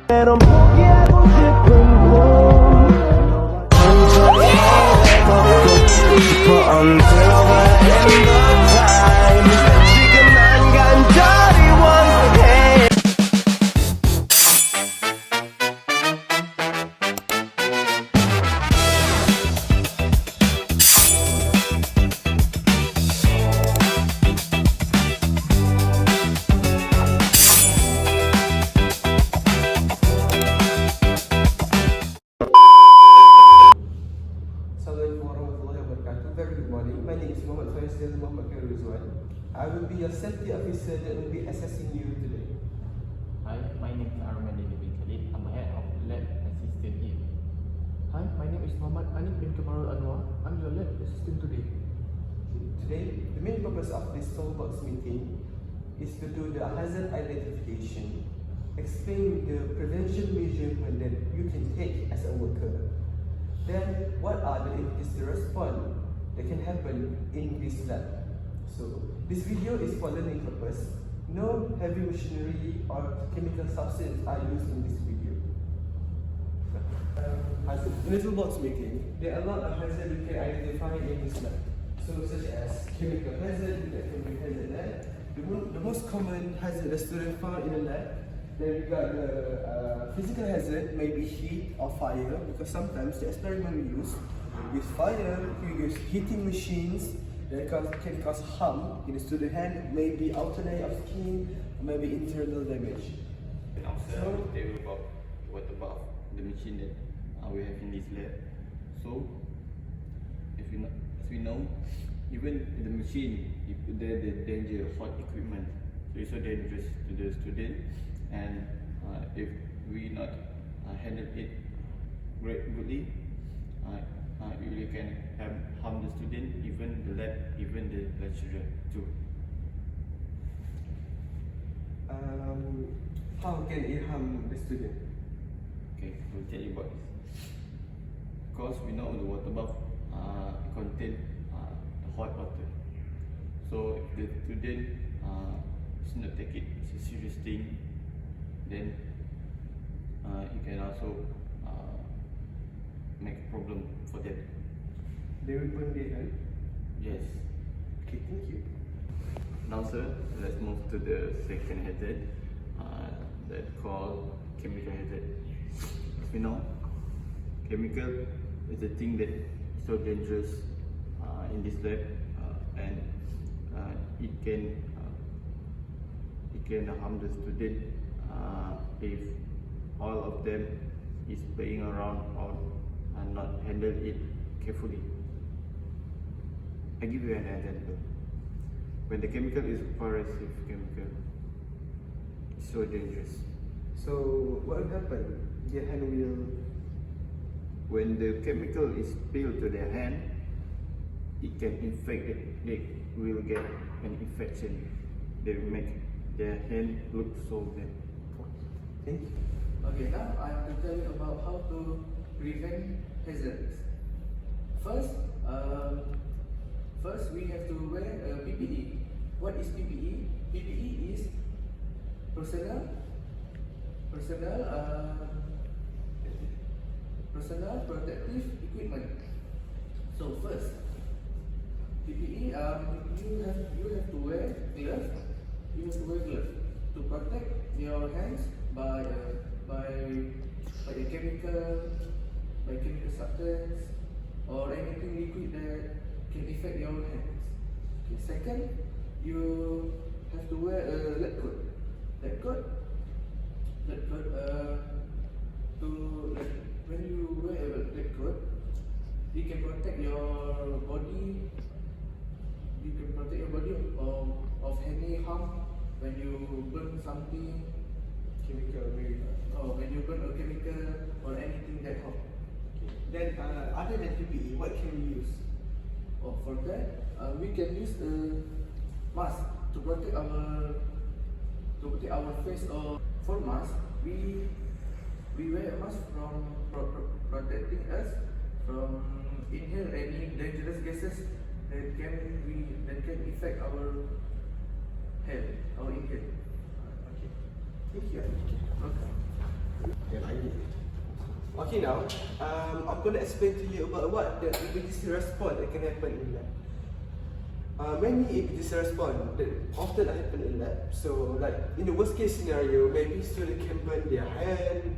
넌 포기하고 싶은 꿈 걷고 싶어 until the end of time 지금 난 간절히 원해 Assalamualaikum warahmatullahi wabarakatuh. Very good morning. My name is Farris and I will be your safety officer that will be assessing you today. Hi, my name is Arman. I'm head of lab assistant here. Hi, my name is Aniq bin Anwar. I'm your lab assistant today. Today, the main purpose of this Toolbox meeting is to do the hazard identification, explain the prevention measurement that you can take as a worker. Then, what are the activities to respond that can happen in this lab? So, this video is for learning purpose. No heavy machinery or chemical substance are used in this video. In the Toolbox meeting, there are a lot of hazards you can identify in this lab. So, such as chemical hazard, electronic hazard. The most common hazard the student found in the lab. Then we got the physical hazard, maybe heat or fire, because sometimes the experiment we use fire, we use heating machines that can cause harm in the student hand, maybe outer layer of skin, or maybe internal damage. And also, they will about what about the machine that we have in this lab. So, as we know, even in the machine, you put there the danger of hot equipment, so it's so dangerous to the student. And if we not handle it goodly, it really can harm the student, even the lab, even the lecturer too. How can it harm the student? Okay, we'll tell you about this. Because we know the water bath contain hot water. So if the student does not take it as a serious thing, then it can also make a problem for them. They will burn their hand? Yes. Okay, thank you. Now sir, let's move to the second hazard that called chemical hazard. As we know, chemical is a thing that is so dangerous in this lab, and it can harm the student if all of them is playing around or not handle it carefully. I give you an example. When the chemical is corrosive chemical, it's so dangerous. So what will happen? Their hand will... When the chemical is spilled to their hand, it can infect it. They will get an infection. They will make their hand look so bad. Thank you. Okay, now I have to tell you about how to prevent hazards. First, we have to wear PPE. What is PPE? PPE is personal protective equipment. So first, PPE, you have to wear gloves. You have to wear gloves to protect your hands by a chemical substance or anything liquid that can affect your hands. Okay, second, you have to wear a lab coat. When you wear a lab coat, it can protect your body. You can protect your body of any harm when you burn something Chemical, maybe. or when you burn a chemical or anything that hot. Then, other than PPE, what can we use? For that, we can use a mask to protect our face. Or for mask, we wear a mask from protecting us from inhale any dangerous gases that can affect our health, our inhale. Okay. Thank you. Okay. Okay, now I'm going to explain to you about what the emergency response that can happen in lab. Many emergency response that often happen in lab. So, like in the worst case scenario, maybe student can burn their hand.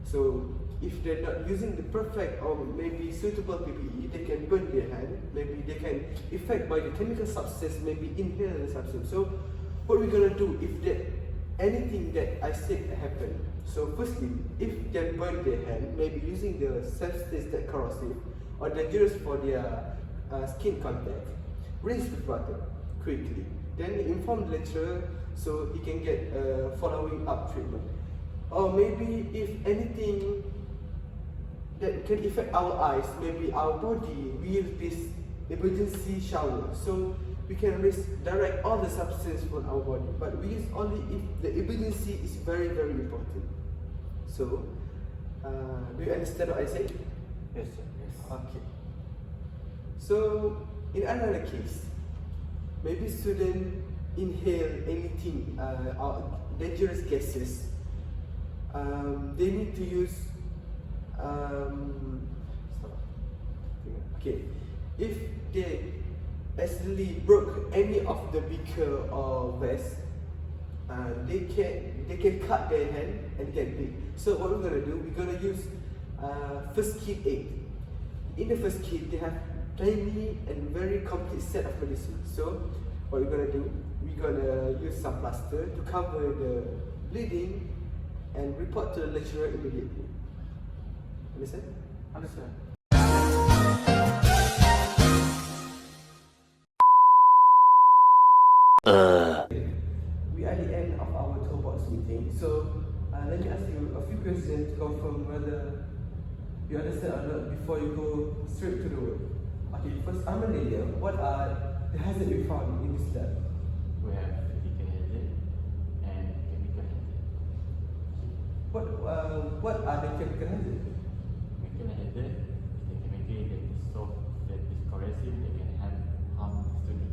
So, if they're not using the perfect or maybe suitable PPE, they can burn their hand. Maybe they can affect by the chemical substance, maybe inhale the substance. So, what we're gonna do if that anything that I said happen. So, firstly, if they burn their hand, maybe using the substance that corrosive or dangerous for their skin contact, rinse with water quickly. Then inform the lecturer so he can get following up treatment. Or maybe if anything that can affect our eyes, maybe our body, we use this emergency shower. So we can direct all the substance from our body, but we use only if the emergency is very, very important. So, do you understand what I said? Yes, sir. Yes. Okay. So, in another case, maybe student inhale anything, dangerous gases. They need to use. Okay, if they accidentally broke any of the beaker or vase, they can cut their hand and get big. So what we're gonna do, we're gonna use first kit aid. In the first kit, they have tiny and very complete set of medicine. So what we're gonna do, we're gonna use some plaster to cover the bleeding and report to the lecturer immediately. Understand? Understand. We are at the end of our Toolbox meeting. So let me ask you a few questions to confirm whether you understand or not before you go straight to the work. Okay, first, Arman, what are the hazards you found in this lab? We have physical hazard and chemical hazard. What are the chemical hazards? Chemical hazard is the chemical that is soft, that is corrosive, that can harm the student.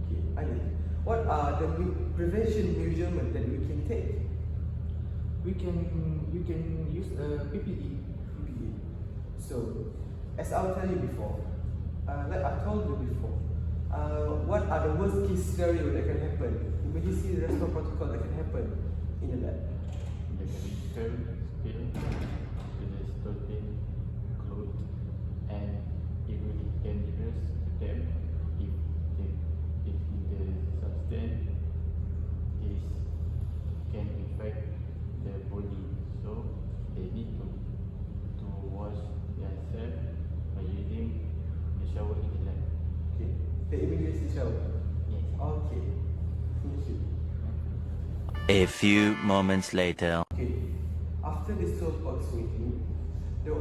Okay, Aniq, what are the prevention measurements that we can take? We can use PPE. PPE. So, as I'll tell you before, like I told you before, what are the worst case scenario that can happen? Emergency response protocol that can happen in the lab. There can be spill, there is total clothes, and it will be dangerous to them if the substance is can affect the body. So they need to wash themselves by using the shower in the lab. Okay. The emergency shower. Yes. Okay. Thank you. A few moments later. Okay. After this Toolbox meeting,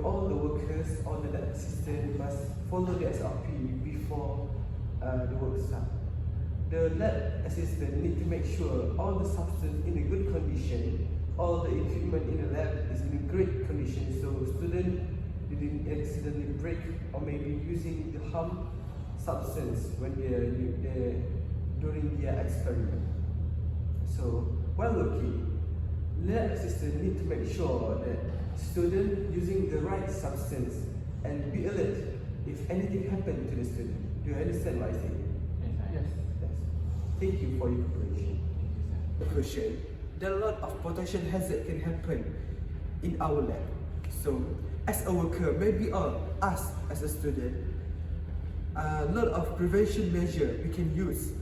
all the workers, all the lab assistants must follow the SOP before the work starts. The lab assistant need to make sure all the substance in a good condition, all the equipment in the lab is in a great condition, so students didn't accidentally break or maybe using the harm substance when they're during their experiment. So while working, lab assistant need to make sure that student using the right substance and be alert if anything happened to the student. Do you understand what I say? Yes. Yes. Thank you for your cooperation. Thank you, sir. The question, there are a lot of potential hazard can happen in our lab. So, as a worker, maybe us as a student, a lot of prevention measure we can use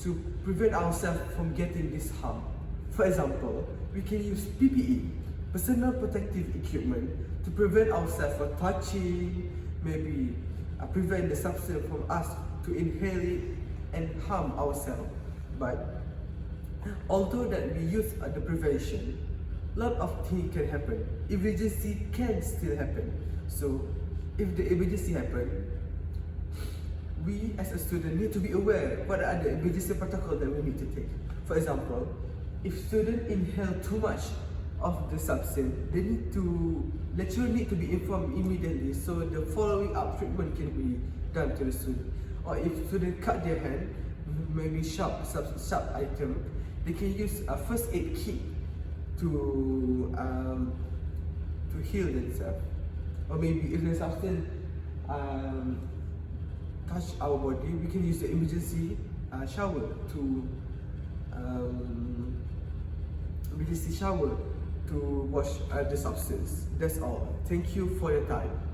to prevent ourselves from getting this harm. For example, we can use PPE, personal protective equipment, to prevent ourselves from touching, maybe prevent the substance from us to inhale it and harm ourselves. But although that we use the prevention, lot of things can happen. Emergency can still happen. So if the emergency happen, we as a student need to be aware what are the emergency protocol that we need to take. For example, if student inhale too much of the substance, lecturer need to be informed immediately so the following up treatment can be done to the student. Or if student cut their hand, maybe sharp item, they can use a first aid kit to to heal themselves. Or maybe if the substance touch our body, we can use the emergency shower to wash the substance. That's all. Thank you for your time.